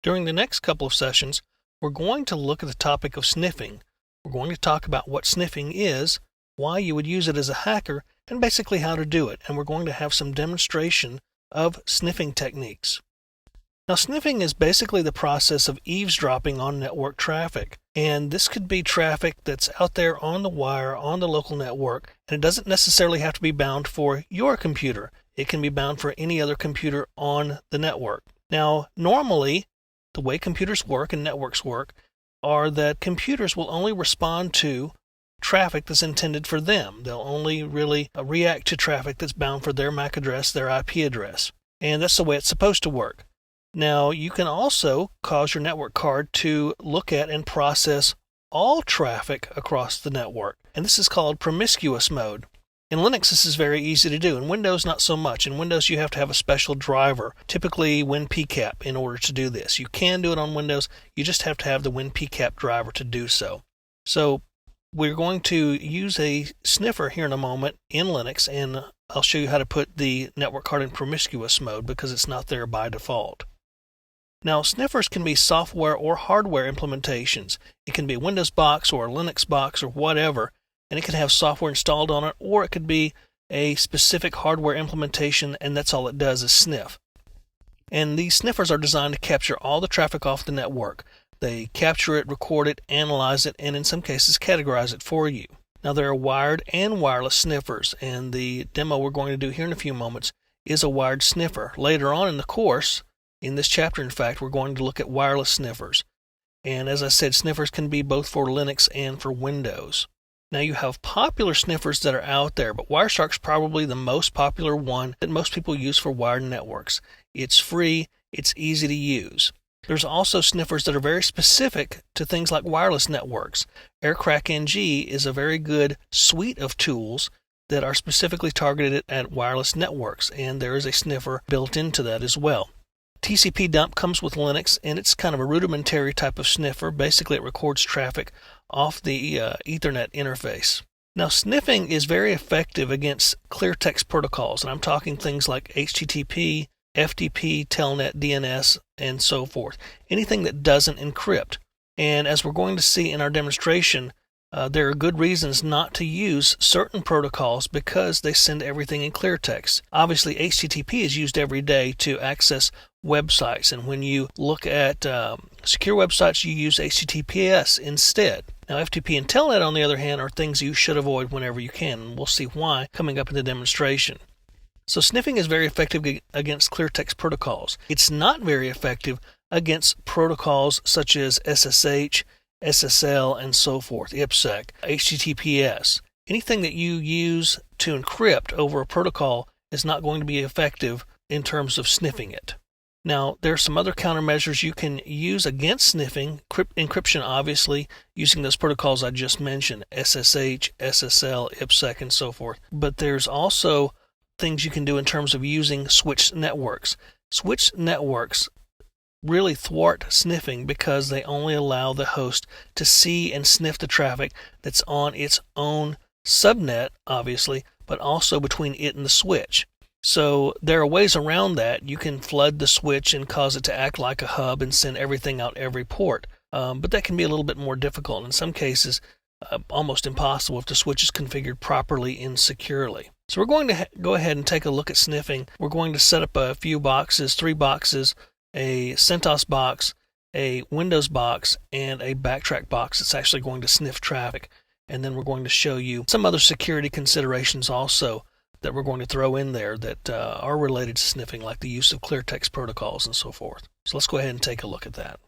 During the next couple of sessions, we're going to look at the topic of sniffing. We're going to talk about what sniffing is, why you would use it as a hacker, and basically how to do it. And we're going to have some demonstration of sniffing techniques. Now, sniffing is basically the process of eavesdropping on network traffic. And this could be traffic that's out there on the wire, on the local network, and it doesn't necessarily have to be bound for your computer. It can be bound for any other computer on the network. Now, normally, the way computers work and networks work are that computers will only respond to traffic that's intended for them. They'll only really react to traffic that's bound for their MAC address, their IP address. And that's the way it's supposed to work. Now, you can also cause your network card to look at and process all traffic across the network. And this is called promiscuous mode. In Linux, this is very easy to do. In Windows, not so much. In Windows, you have to have a special driver, typically WinPCAP, in order to do this. You can do it on Windows. You just have to have the WinPCAP driver to do so. So we're going to use a sniffer here in a moment in Linux, and I'll show you how to put the network card in promiscuous mode because it's not there by default. Now, sniffers can be software or hardware implementations. It can be a Windows box or a Linux box or whatever, and it can have software installed on it, or it could be a specific hardware implementation, and that's all it does is sniff. And these sniffers are designed to capture all the traffic off the network. They capture it, record it, analyze it, and in some cases categorize it for you. Now, there are wired and wireless sniffers, and the demo we're going to do here in a few moments is a wired sniffer. Later on in the course, in this chapter, in fact, we're going to look at wireless sniffers. And as I said, sniffers can be both for Linux and for Windows. Now, you have popular sniffers that are out there, but Wireshark's probably the most popular one that most people use for wired networks. It's free, it's easy to use. There's also sniffers that are very specific to things like wireless networks. AirCrackNG is a very good suite of tools that are specifically targeted at wireless networks, and there is a sniffer built into that as well. TCP dump comes with Linux, and it's kind of a rudimentary type of sniffer. Basically, it records traffic off the Ethernet interface. Now, sniffing is very effective against clear text protocols, and I'm talking things like HTTP, FTP, Telnet, DNS, and so forth. Anything that doesn't encrypt. And as we're going to see in our demonstration, there are good reasons not to use certain protocols because they send everything in clear text. Obviously, HTTP is used every day to access websites, and when you look at secure websites, you use HTTPS instead. Now, FTP and Telnet, on the other hand, are things you should avoid whenever you can, and we'll see why coming up in the demonstration. So sniffing is very effective against clear text protocols. It's not very effective against protocols such as SSH, SSL, and so forth, IPsec, HTTPS. Anything that you use to encrypt over a protocol is not going to be effective in terms of sniffing it. Now, there are some other countermeasures you can use against sniffing. Encryption, obviously, using those protocols I just mentioned, SSH, SSL, IPsec, and so forth. But there's also things you can do in terms of using switched networks. Switched networks really thwart sniffing because they only allow the host to see and sniff the traffic that's on its own subnet, obviously, but also between it and the switch. So there are ways around that. You can flood the switch and cause it to act like a hub and send everything out every port. But that can be a little bit more difficult. In some cases, almost impossible if the switch is configured properly and securely. So we're going to go ahead and take a look at sniffing. We're going to set up a few boxes, 3 boxes, a CentOS box, a Windows box, and a backtrack box that's actually going to sniff traffic. And then we're going to show you some other security considerations also that we're going to throw in there that are related to sniffing, like the use of clear text protocols and so forth. So let's go ahead and take a look at that.